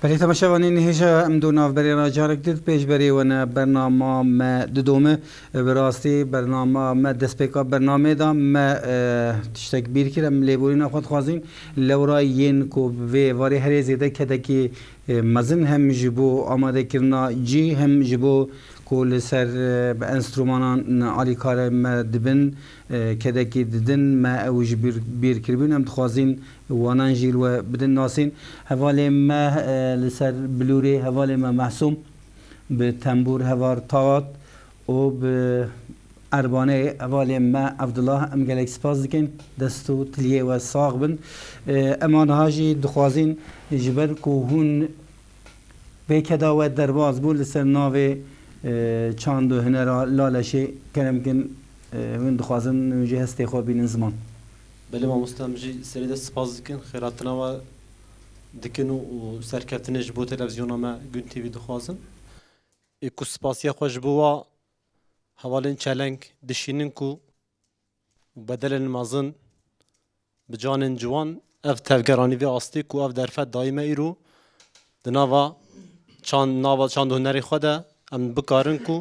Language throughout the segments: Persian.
بله تماشاوانین هیچ امدو نافبری راجارک دید پیش بری ونه برنامه ما ددومه براستی برنامه ما دسپیکا برنامه دا ما تشتک بیر کرم لیبورین خود خوازین لورا ین کو و واری هر زیده کده که مزن هم جبو آماده کرنا جی هم جبو کل سر به انسترومانان علی کار ما دبن کده که ددن ما اوج بیر کربین هم تخوازین وانان جیل و بدن ناسین حوالی ما لسر بلوری حوالی ما محسوم به تنبور هوار تاوت و به اربانه حوالی ما عبدالله ام گلک سپاس دکن دستو تلیه و ساق بن امان هاجی دخوازین جبر که هون به کدا و درواز بود لسر ناوی چاند و هنر لالشه کنم کن هون دخوازن وجه هستی خواه بین زمان بله ما مستمجی سری دست سپاس دکن خیراتنا و دکن و سرکتنش بو تلویزیون ما گون تیوی دخوازن اکو سپاسیا خوش بوا حوالین چلنگ دشینن کو بدل مازن بجانن جوان اف تفگرانی و آستی کو اف درفت دائمه ایرو دناوا چاند هنری خوده ام بکارن کو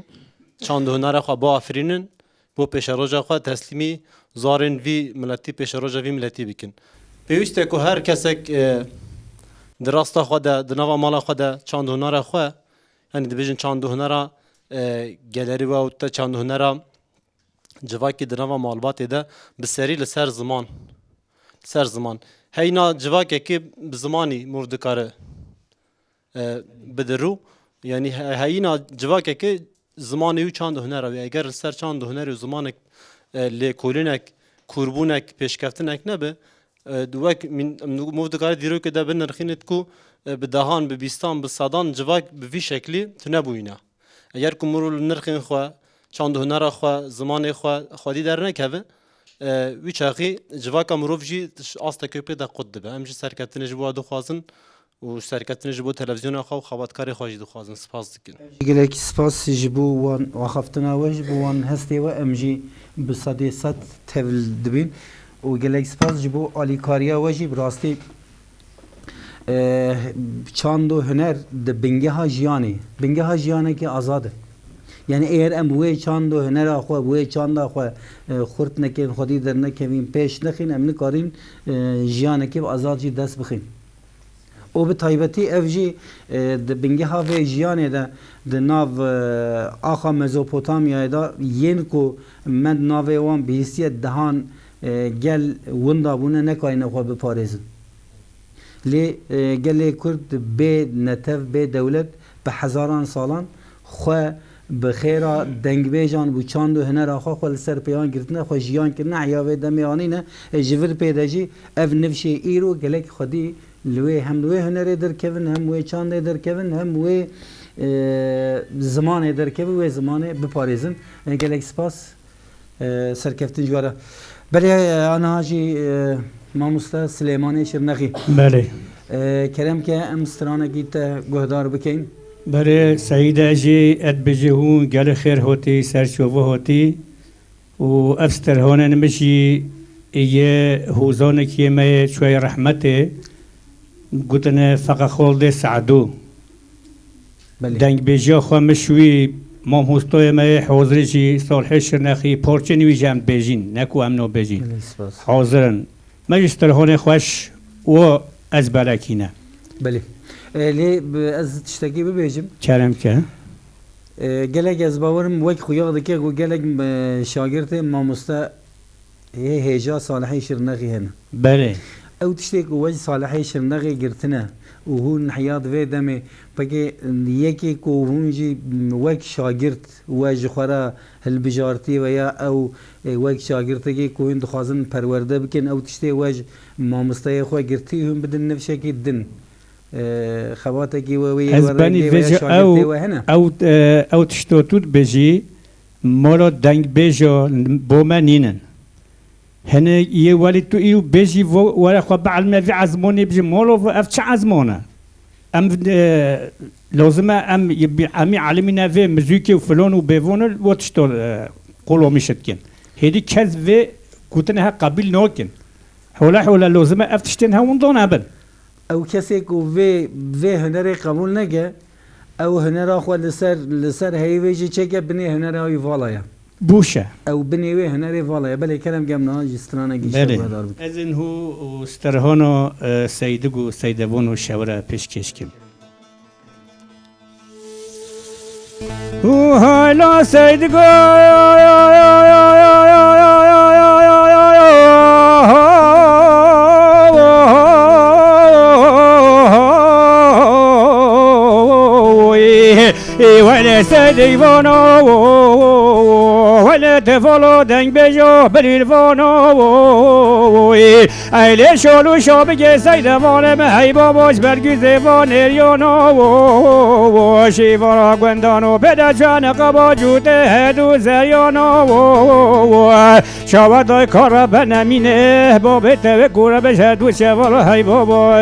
چاند هنر خو با افرینن بو پیش روزا خو تسلیمی زارن وی ملتی پیش روزا وی ملتی بکن پیوسته کو هر کسک دراستا خو د نوا مال خو د چاند هنر خو یعنی د چاند هنر گالری و تا چاند هنر جواکی د نوا مالبات ده بسری لسر زمان هینا جواکی که بزمانی مردکاره بدرو یعنی هینا جواکی که زمانی و چاند هنر و اگر سر چاند هنر و زمانک لکولینک کوربونک پیشکفتنک نبه دوک من مودکار دیرو که ده بنرخینت کو بدهان به بیستان به صدان جواک به وی شکلی تنبوینا اگر کو مرول نرخین خو چاند هنر خو زمان خو خودی در نکوه وی چاقی جواک امروف جی آستا کپی ده قد به همچه سرکتنش بو دو خوازن و شرکتنش بو تلویزیون خو خبرکاری خوش دو خوازن سپاس دکن گلک سپاس جبو وان وخفتنا وج بو وان هستی و امجی بصدی صد تول دبین و گلک سپاس جبو علی کاریا وجی براستی چاند و هنر د بنگه ها جیانه که آزاده یعنی اگر ام بوی چاند و هنر آخوا بوی چاند آخوا خورد نکن خودی در نکوین پیش نخین ام نکارین جیانه که آزاد جی دست بخین او به طایبتی اف جی د بنگه ها و جیانه ده د ناو آخا مزوپوتامیا دا ین کو من ناو وان بهیسیت دهان گل وندا بونه نکاین خو بپارزن لی گل کرد به نتف به دولت به هزاران سالان خو بخیرا دنگ بیجان بو چاند و هنر آخا خو سر پیان گرتنه خو جیان کرنه عیاوه دمیانی نه جور پیداجی اف نفشه ایرو گلک خودی لوی هم لوی هنر در کون هم لوی چاند در کون هم لوی زمان در کون و زمان بپارزن گلک سپاس سرکفتن جواره بله آنها هاجی ماموستا سلیمانی شرنخی بله کرم که امسترانه گیت گهدار بکن بله سعید اجی اد بجهون گل خیر هوتی سرچوبه هوتی و افستر هونه نمشی یه هوزانه که ما شوی رحمته گوتنه فقط خالد سعدو دنگ بجا خو مشوی مام هستوی ما حاضر جی صالح شرنخی پارچه نوی جمع بیجین نکو امنو بیجین حاضرن مجستر هونه خوش و از بلکینه بله لی از تشتکی ببیجم کرم که گلک از باورم وک خویاغ دکه گو گلک شاگرد ماموستا هیجا صالحی شرنخی هنه بله او تشتك وجه صالحي شرنغي قرتنا وهون حياض في دمي بقي يكي كوهونجي وك شاگرد وجه خورا هالبجارتي ويا او وك شاگرتي كوين دخازن پرورده بكن او تشتي وجه مامستاي خو قرتي هم بدن نفشكي دن خواتكي وي ورقي ويا شاگرتي وهنا او تشتوتود بجي مولو دنگ بجو بومنينن هنا يولد تو إيو بيجي ولا خو بعلم في عزموني بيجي مولو أفتش عزمونه أم لازم أم يبي أمي علمنا في مزيكي وفلون وبيفون وتشتول قولوا مشتكين هذي كذ في كنتنها قبل نوكن حولا لازم أفتشتنها ونضون أبل او کسی که و هنر قبول نگه او هنر خود لسر هیویجی چکه بنی هنر هایی والایا بوشه او بنی و هنر والایا بله کلم گمنا جسترانه گیشه بله بهدار بود از این هو استرهانو سیدگو سیدوانو شوره پیشکش کم حالا سیدگو ولی سیدوانو ولی تفلو دنگ بجو بلیلوانو ایلی شلو شو بگه سیدوانه مهی باباش برگیزه وانریانو شیوارا گوندانو بده جان قبا جوته هدو زریانو شاوه کار بنمینه بابه توه کوره بشه دو شوارا هی بابا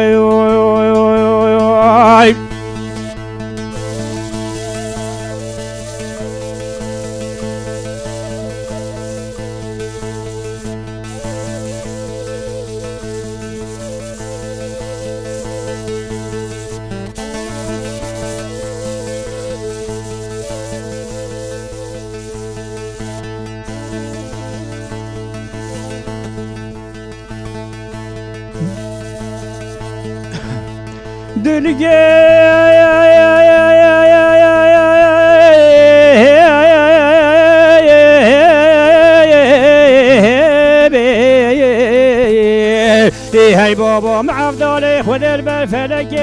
هاي بابا مع افضل خذ البلفلك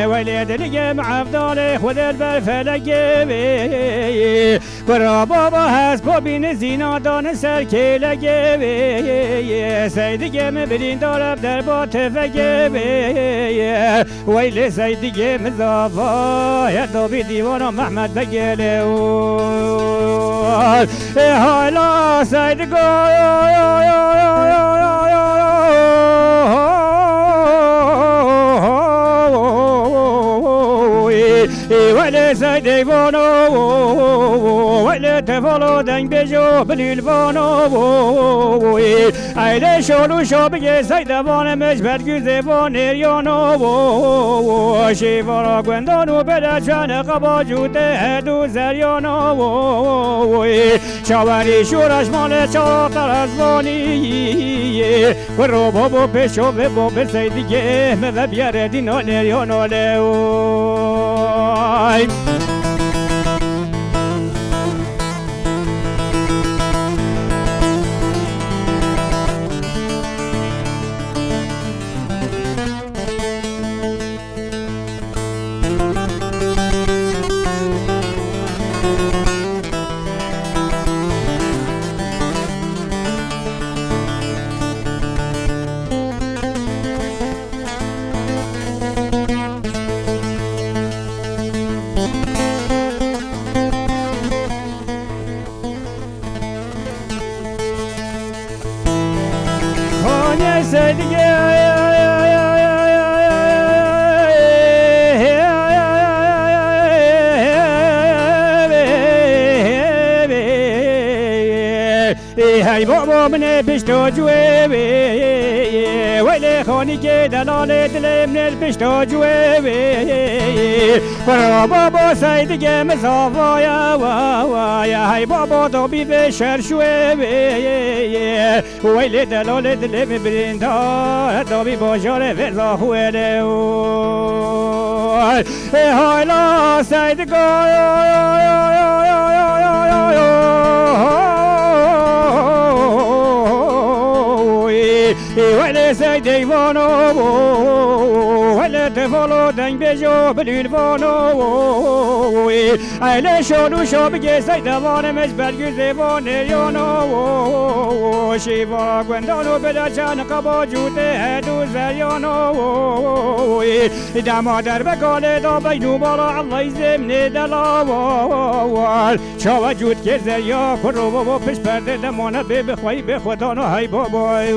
وليد لقى مع افضل خذ البلفلك ورا بابا هاس بابين زينة دان سركي لقى سيد جيم برين دار بدربات فقى ويلي سيد جيم زافا يا دوبي ديوانا محمد بقيلي هاي سيد ولی سیدوانو ولی تفلو دنگ بجو بلیلوانو ایلی شلو شو بگه سیدوانه مجبت گیزه وانریانو شیوارا گوندانو بده چن قبا جوته هدو زریانو چاوری شورش مال چارا ترزوانی و رو بابو پشو به بابو سیدگه مذب بیاره دینانریانو هاي بابا من بشتو جوابي ويلي خوني كي دلالي دلي من البشتو جوابي ورا بابا سيد جيم صافا يا هاي بابا دوبي بشر شوابي ويلي دلالي دلي من بريندا دوبي بوجاري فرزا خوالي هاي لا سيد ولی سیدوانو ولی تفلو دنگ بجو بلیلوانو ایلی شلو شو بگه سیدوانه مجبت گیزه وانریانو شیوارا گوندانو بده چن قبا جوته هدو زریانو دمادر بگاله دا بینو بالا الله زمن دلاوال چاو جود که زریا کرو بابا پش پرده دمانه بخوایی به خودانو های بابای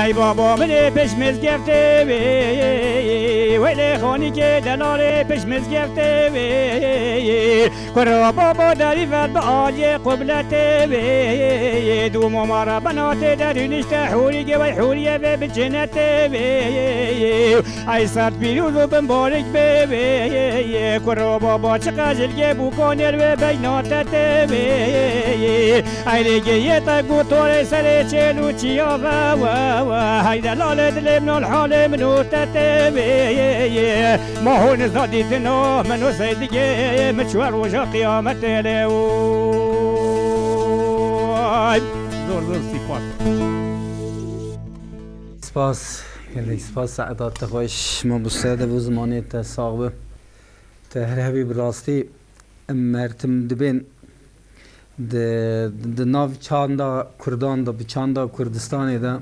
هی بابا من پشمز گرفته ولی خانی که دلال پشمز گرفته کرا بابا داری ود به آلی قبلت دو مامارا بنات درونش تحوری که وی حوریه و بجنت ای سرد بیروز و بمبارک کرا بابا چقدر که بو کانر و بیناتت ای دیگه یه تگو طور سر چلو چیا هاي دلالة دلم الحال منو تتبي ما هو نزاديتنا منو سيدي مشوار وجه قيامة له زور صفات سپاس خیلی سپاس سعادت تخوش ما بسیده و زمانی تصاقب تهرهبی براستی مرتم دبین د ناو چاندا کردان دا به چاندا کردستانی دا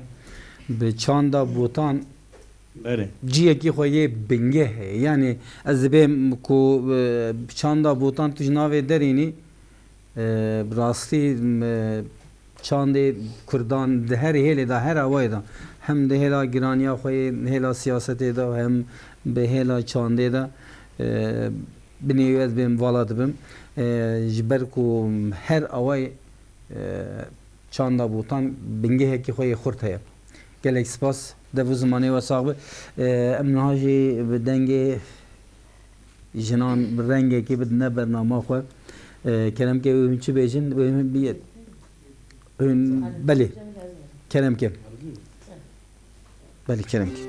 به چاندا بوتان بله جیه کی خویه بنگه ہے یعنی از بیم کو چاندا بوتان توش ناوی درینی براستی چاندی کردان ده هر هیلی دا هر آوای دا هم ده هیلا گرانیا خوی هیلا سیاستی دا هم به هیلا چانده دا بنیوید بیم والا دبیم جبر کو هر آوای چاندا بوتان بنگه کی خوی خورد هیا گلک سپاس دو زمانی و صاحب امنهاجی بدنگ جنان رنگی که بدنه برنامه خو کلام که اون چی بیچن اون بیاد اون بله کلام که بله کلام که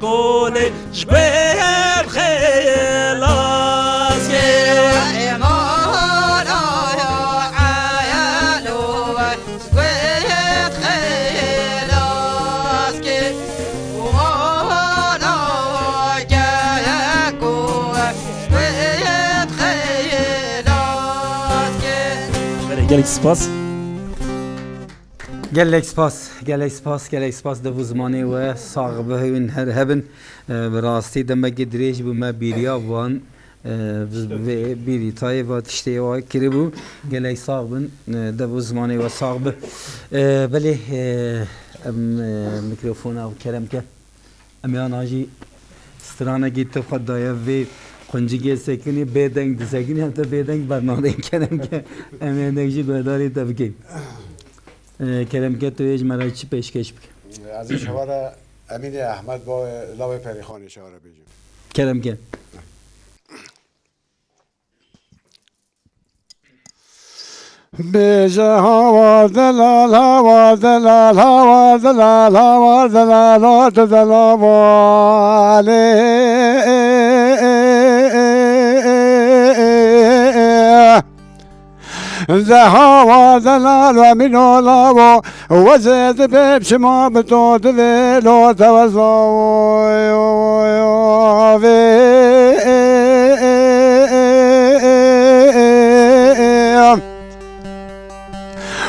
گل جبه خلاص گلک سپاس گلک سپاس دو زمانی و صاحب هون هر هبن براستی دمگی دریج بو ما بیریا وان بیری تای و تشتی و کری بو گلک صاحبن دو زمانی و صاحب بله میکروفون او کرم که امیان آجی سترانه گیت خود دایا وی خونجی سکنی بدنگ دسکنی هم تا بدنگ برنامه کردم که امیان دنگی گوداری تبکیم کرم که تو ایج مرا چی پیشکش بکن از این شواره امین احمد با لاوه پریخانی شواره بیجیم کرم که بیجه هوا دلال هوا دلال هوا دلال هوا دلال هوا دلال هوا هوا دلال و منو لاو وزد بيب شما بتوت لو توزو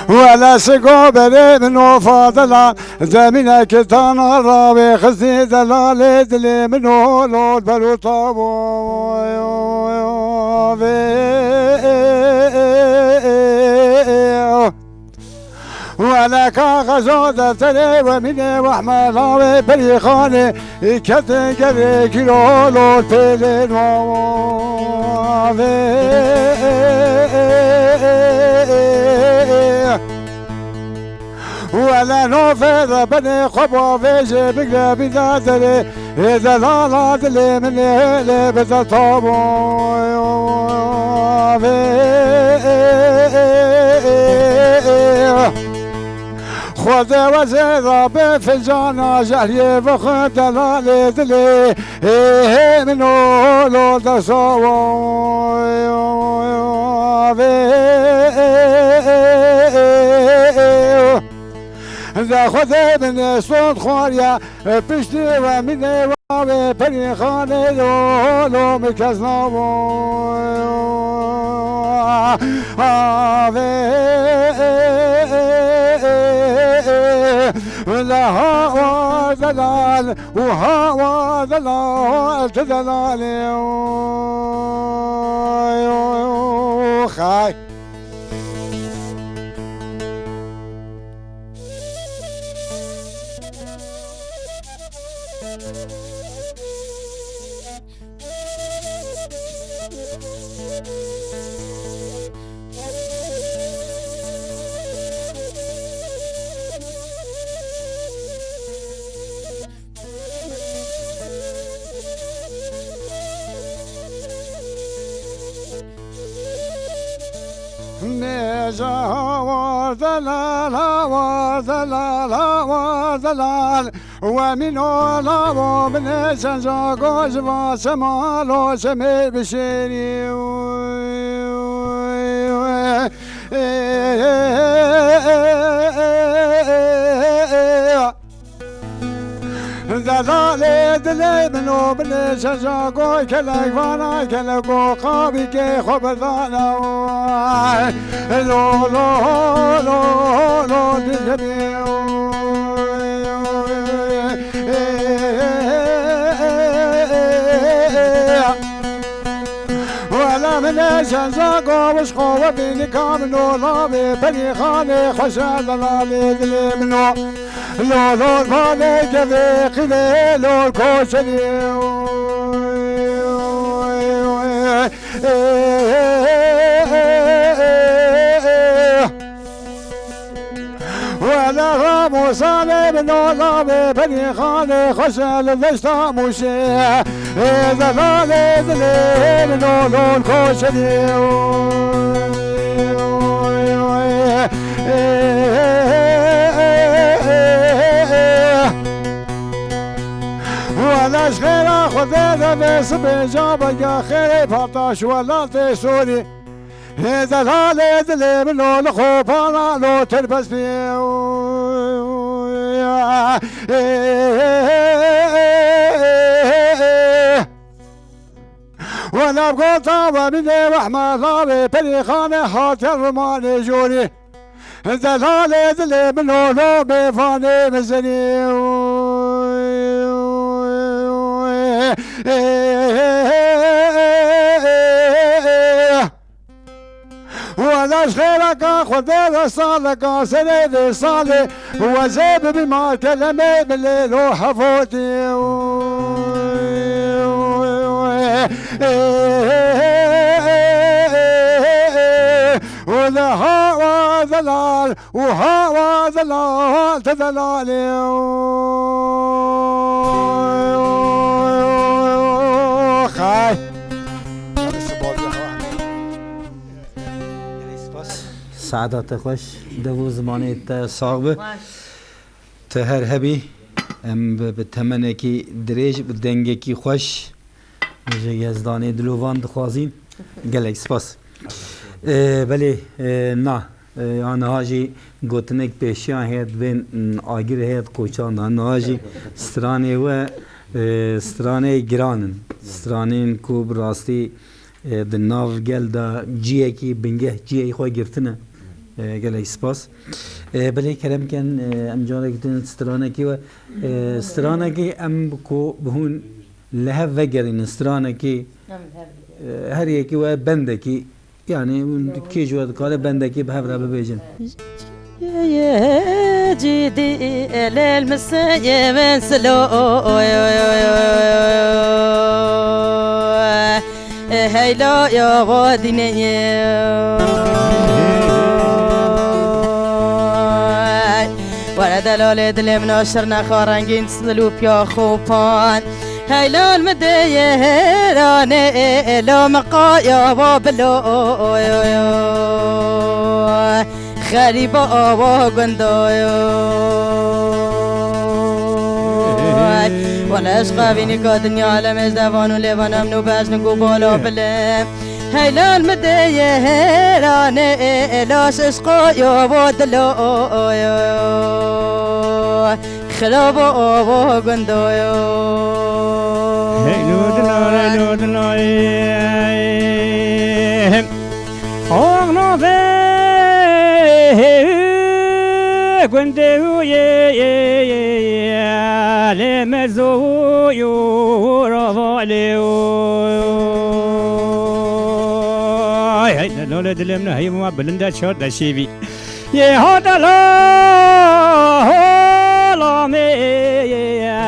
ولا سقو بري منو فاضلا زمينك تانا راوي خزي دلال دلي منو لو بلو طابو ولا كاغزود تلي ومني وحملاوي بريخاني كتنقري كيلو لو تلين ولا نوفر بني خبو فيش بقى بذاتري إذا لا لا دلي مني لبدا طابو خود وزير بفنجان جهلي بخد دلالي دلي منو لو دسو ذا خود من صوت خوريا بشتي ومني وابي بري خاني لو مكزنا لا هوا دلال وهوا دلال تدلالي خاي وذلال وذلال وذلال ومن الله من سنجاقوش وسمالو سمي بشيري دلالي دلي منو بني شجاقو كلك فانا كلكو قابي كي خبرنا لو لو لو لو دجبي ولا من شجاقو وش قوة بيني كامنو لابي بني خاني خشا دلالي دلي منو لو لو بالي كذي قلي لو الكوشني ولا رامو صالي من لابي بني خاني خشل ذشتا موشي إذا لالي ذلي من لو الكوشني ولاش خير خذنا بس بجابك يا خير فطاش ولا تسوري هذا الهالي دلي منو الخوف انا لو تلبس فيه وانا بقول طابة مني واحمد ضابي بني خاني حاط الرماني جوري هذا الهالي دلي منو لو بفاني مزني ولاش خيرك خذ صالك سنة صالي وزيب بما كلمة بالليل وحفوتي ولا هوا ذلال وهوا ذلال تذلالي خاي سعادت خوش دو زمانی تا صاحب تهر هبی ام به تمنه کی دریج به دنگه کی خوش میشه یزدانی دلوان دخوازین گلک سپاس بله نه آنها جی گوتنک پیشیان هید بین آگیر هید کوچان آنها جی سترانه و سترانه گرانن سترانین کو براستی دناف گل دا جیه کی بنگه جیه خواه گرتنه گلک سپاس بله کرم کن ام جانه کتن سترانه کی و سترانه کی ام کو بهون لهف وگرین سترانه کی هر یکی و بنده کی yani ki jwad kale bendeki behevra bebejin. جدي للمسايا من سلو هيلا يا وادني ورد الولد اللي مناشرنا خارنجين تسلو بيا خوبان هيلا المدية هيراني لو مقايا وبلو خريبا وقندايا ولا اشقى بيني كادني على مزدفان وليفان منو باش نقو بالا بلم هيلا المدية هيراني لاش اشقايا ودلو خرابا وقندايا هيلو دلاي أغنى في قندو لمزو يورفاليو هيدا لولا دلمنا هي ما بلندا شوت دشيبي هذا لا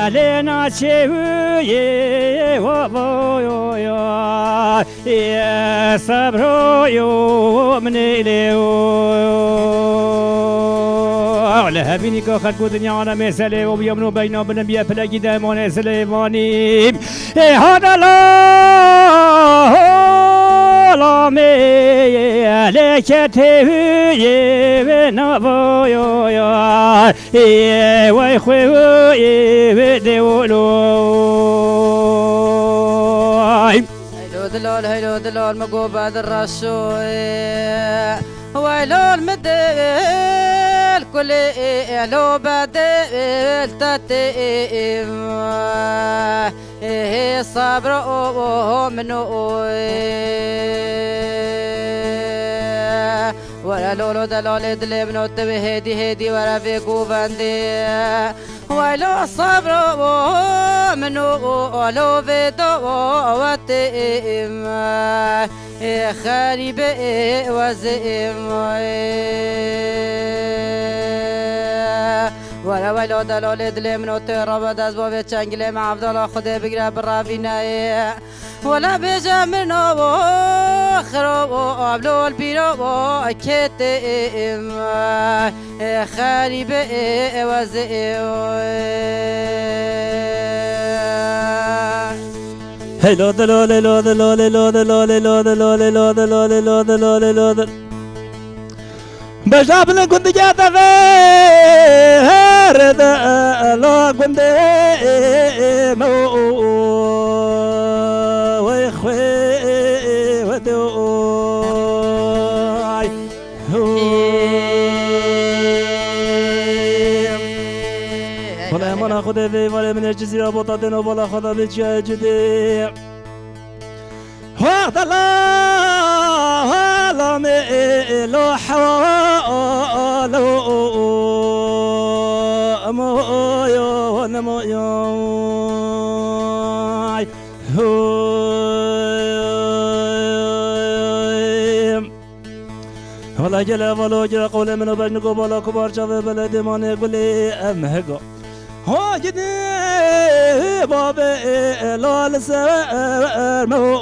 لنا شوي وبو يا صبر يوم نيلو على هبيني كخد كودنيا على مسألة وبيومنو بينا بنبيا فلاقي دايمون سليماني هذا لا مي لك تهوي نبو يا ويخوي دولو هيلو دلال مقو بعد الرشوي ويلو المدل كل لو بدل تتيم صبر منو ولا لولو دلال دل منو تبي هدي ولا في قوفندي ويلو صبر منو لو فيدو وتيم خريب وزيم ولا دلال دل منو تراب داز باب چنگله مع عبد الله خدا بگره برافینه ولا بجا منو خراب ابلو البيرو كتم خريب وزيم هلو دلو لو دلو لو دلو لو دلو لو دلو لو دلو لو دلو بجابنا كنت جات غير لا كنت مو ويخوي ودوي ولا ما ناخذ ذي ولا من الجزيرة بطاطين ولا خذ ذي جدي وقت الله ولا ميلو حوالو مويو نمويو ولا جل ولا جل قول من بجنكم ولا كبار شاف بلد ما نقول أمهجو هو جدي بابا لا لسر مو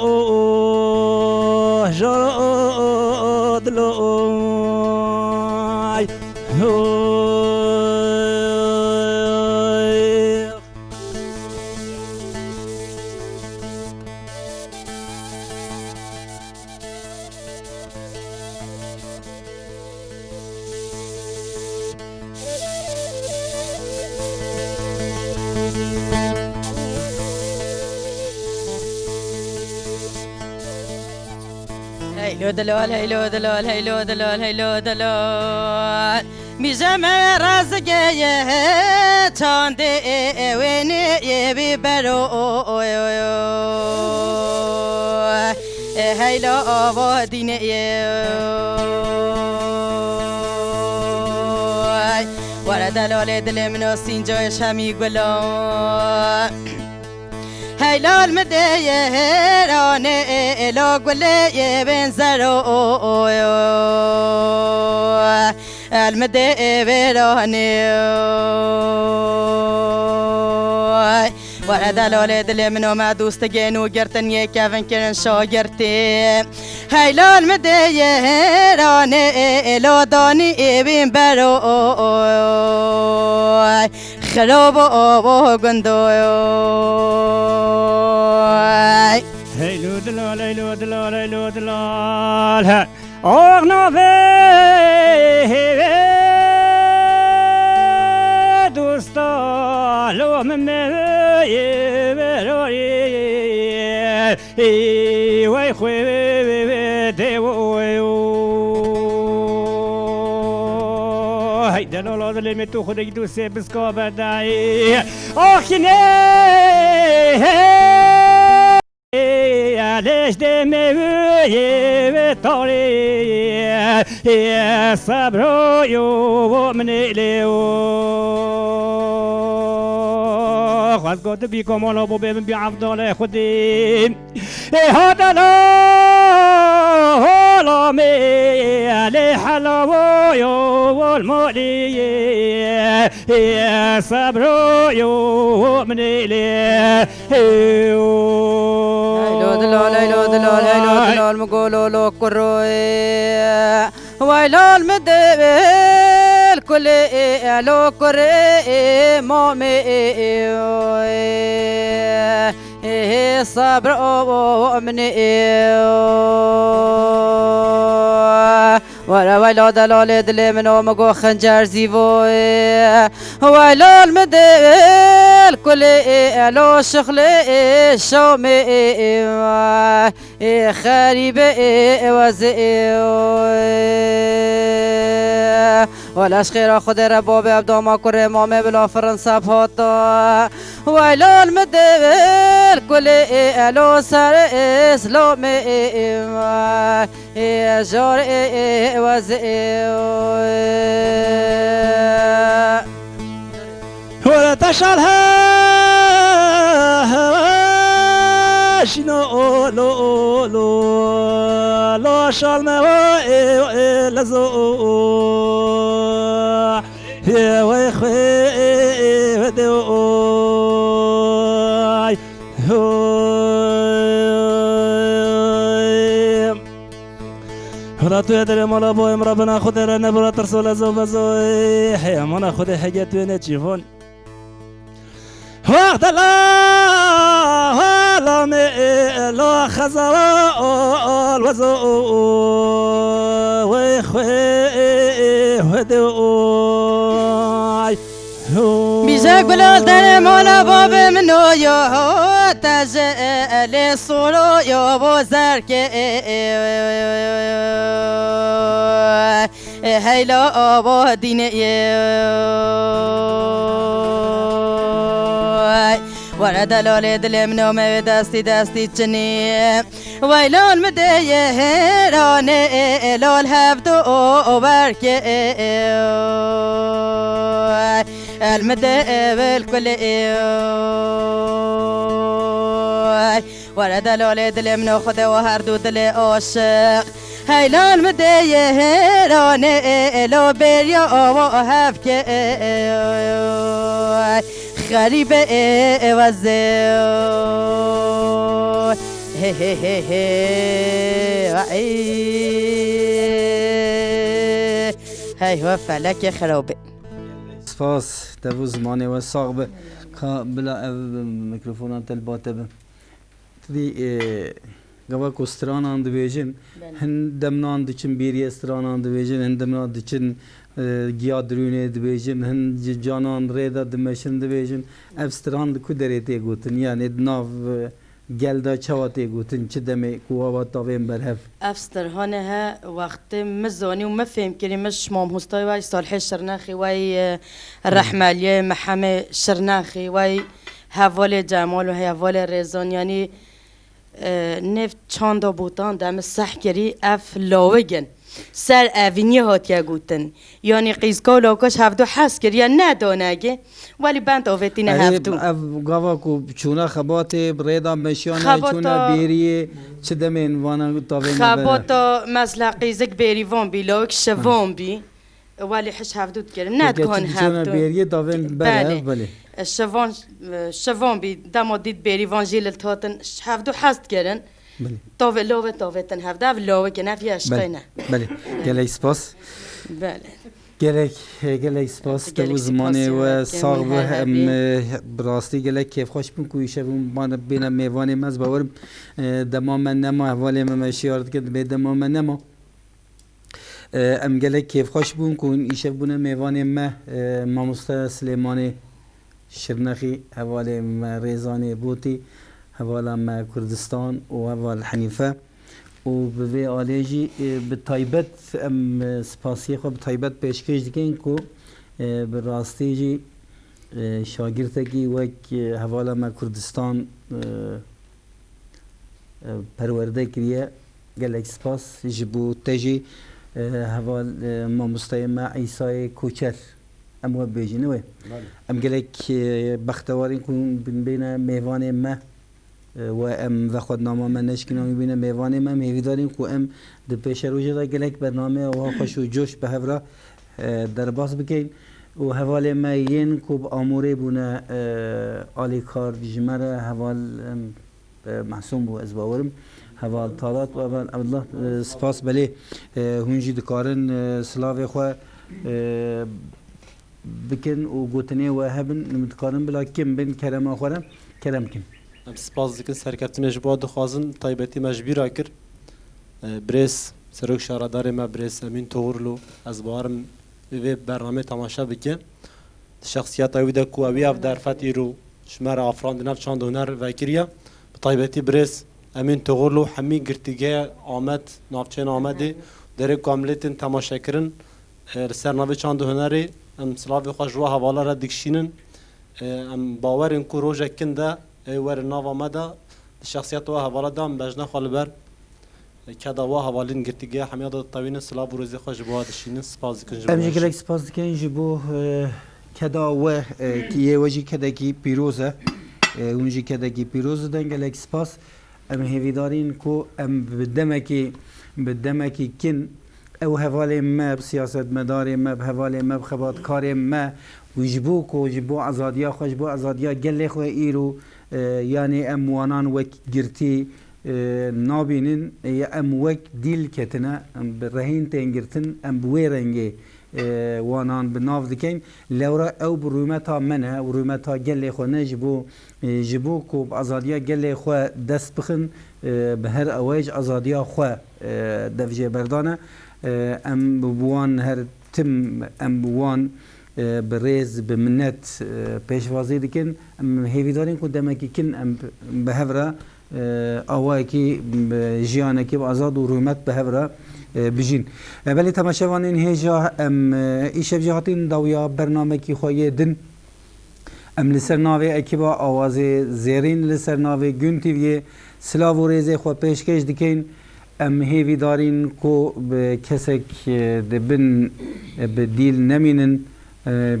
جراد لوي هيلو دلال هيلو دلال هيلو دلال هيلو دلال میزم رازگه تانده وینه یبی برو هیلا آوا دینه ورد دلال دل منو سینجایش همی گلا هیلال مده رانه الا گله بنزرو المده برانه ورد دلال دل منو ما دوست گنو گرتن یک کفن کرن شاگرتی هیلال مده رانه الا دانی بین برو خراب آبا گندوی هیلو دلال هیلو دلال هیلو دلال آغنا دوستا لو من وای خوی دیوی هی دلال آدلی می تو خودی دوست بسکا بدایی آخی نه ليش دمي طاري صبروا يوم ليو خلاص قد بيكم ولا بوبي بيعفضل خدي هذا لا مي علي حلاوه والمولي صبروا يوم ليو دلال هيلو دلال هيلو دلال مقولو لو كروي ويلال مدبل كل لو كري مامي صبر ومني ورا ويلو دلال دل منو مقو خنجر زيفوي ويلال مدبل كل لو شغلي شومي خريب وزي ولا خير خد رباب ابدا ما كره مامي بلا فرنسا بهاتا ويلا المدبل كل الو سر اسلامي جار وزي ولا تشعلها شنو لو لو لو شال ما لزو يا ويخي ودوي هلا تدري مالا بويم ربنا خدر نبرة رسول زوج زوي يا مانا خد حاجة وين تشوفون وقت لا لا خزر الوزو ويخوي بیزه گلال در مالا باب منو یا تجلی سولو یا بزر که هیلا آبا دینه ورد لال دل منو می دستی چنی ویلان مده هرانه لال هفدو برکه المده بالكل ورد لال دل منو خدا و هر دو دل عاشق هیلان مده هرانه لو بریا و هف که غریب وزه هی هی هی هی هو فلک خرابه سپاس دو زمانه و ساق به بلا میکروفون تلباته به دی گواه کستران آن دویجن هن دمنان دیچن بیری استران آن دویجن هن دمنان دیچن گیا درونه دویجن هن جانان ریدا دمشن دویجن افستران دکو دریتی گوتن یعنی ناو گلدا چواتی گوتن چه دمی کوها تاویم برهف افسترهانه ها وقت مزانی و مفهم کری مش مام هستای وای صالح شرناخی وای رحمالیه محمد شرناخی وای حوال جمال و حوال رزان یعنی نفت چاندا بوتان دم صح کری اف لاوگن سر اوینی هاتیا گوتن یعنی قیزکا لاکاش هفدو حس کری یا ندانگه ولی بند آویتین هفتو گاوا کو چونا خباته بریدا مشیانه چونا بیریه چه دمین وانا تاوین خباتا مثلا قیزک بیری وان بی لاک شوان بی ولی حش هفدو کرن ندکن هفتو چونا بیریه تاوین بله بله شوان بی دما دید بیری وان جیل تاتن هفدو حست کرن تاوی لاوه تاویتن هفده و لاوه که نفی عشقینه بله گلی سپاس بله گلی سپاس تو زمانه و ساق براستی گلی کیف خوش بون کویشه بون بین میوانی مز باورم دما من نما احوالی من شیارت کرد به دما من نما ام گلی کیف خوش بون کن ایشه بونه میوانی ما مستا سلیمانی شرنخی احوالی ما ریزانی بوتی حوالا ما كردستان و حوال حنیفه و به آلیجی به تایبت سپاسی خو به تایبت پیشکش دیگه کو به راستی جی شاگردگی وک حوالا ما کردستان پرورده کریه گلک سپاس جبو تجی حوال ما مستیم عیسی کوچر امو بیجینه ام گلک بختواری کن بین میوان ما و ام و خود نامه من نشکنم میبینه میوانه من میوی داریم که ام در پیش روژه دا گلک برنامه و خوش و جوش به هفره در باز بکن و حوال ما ین که آموره بونه آلی کار جمره حوال محسوم بو از باورم حوال طالات و اول عبدالله سپاس بله هونجی دکارن سلاوی خواه بکن و گوتنه و هبن متکارن بلا کم بین کرم آخورم کرم کن ام سپاس دکن سرکرتی مجبور دخوازن تایبتی مجبیرا کر برس سروک شاردار ما برس امین تورلو از بارم به برنامه تماشا بکن شخصیت اویده کو اوی اف در فتی رو شمار افراد نف چند هنر وکریا تایبتی برس امین تورلو همی گرتیگه آمد نافچین آمده در کاملتن تماشا کرن سر ناوی چند هنری ام سلاوی خوش رو حواله را دکشینن ام باورن کو روزه کنده ور ناوا مدا شخصیت و حواله دام بجنا خالبر کدا و حوالین گرتیگه همیاد طوین سلا بروزی خوش بواد شینن سپاس کنج امجی گلک سپاس کن جبو کدا و کیه وجی کدا کی پیروزه اونجی کدا کی پیروزه دن گلک سپاس ام هیویدارین کو ام بدمکی کن او حواله ما بسیاست مدار ما بحواله ما بخبات کار ما وجبو کو جبو آزادیا خوش بو آزادیا گله خو ایرو یعنی ام وانان وک گرتی نابینن یا ام وک دیل کتنا ام برهین تنگرتن ام بویرنگی وانان بناف دکن لورا او برومتا منه برومتا گله خو نجبو جبو کو آزادیا گله خو دست بخن به هر اوج آزادیا خو دفجه بردانه ام بوان هر تم ام وان برز بمنت پیشوازی دکن ام هیوی دارین که دمکی کن ام بهفره آوای کی جیانه کی آزاد و رومت بهفره بجین ولی تماشاوان این هجا ام ایش بجهاتین دویا برنامه کی خواه دن ام لسر ناوی اکیبا آواز زیرین لسر ناوی گون تیویه سلاو و ریزه خواه پیشکش دکین ام هیوی دارین کو به کسک دبن بدیل نمینن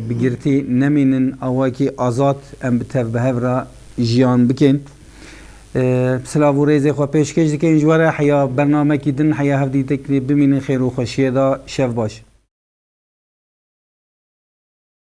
بگرتی نمینن آوای کی آزاد ام بتف بهفره جیان بکن سلاو و ریزه خواه پیشکش دکین جواره حیا برنامه کی دن حیا هفدی تکلی بمینن خیر و خوشیه دا شف باش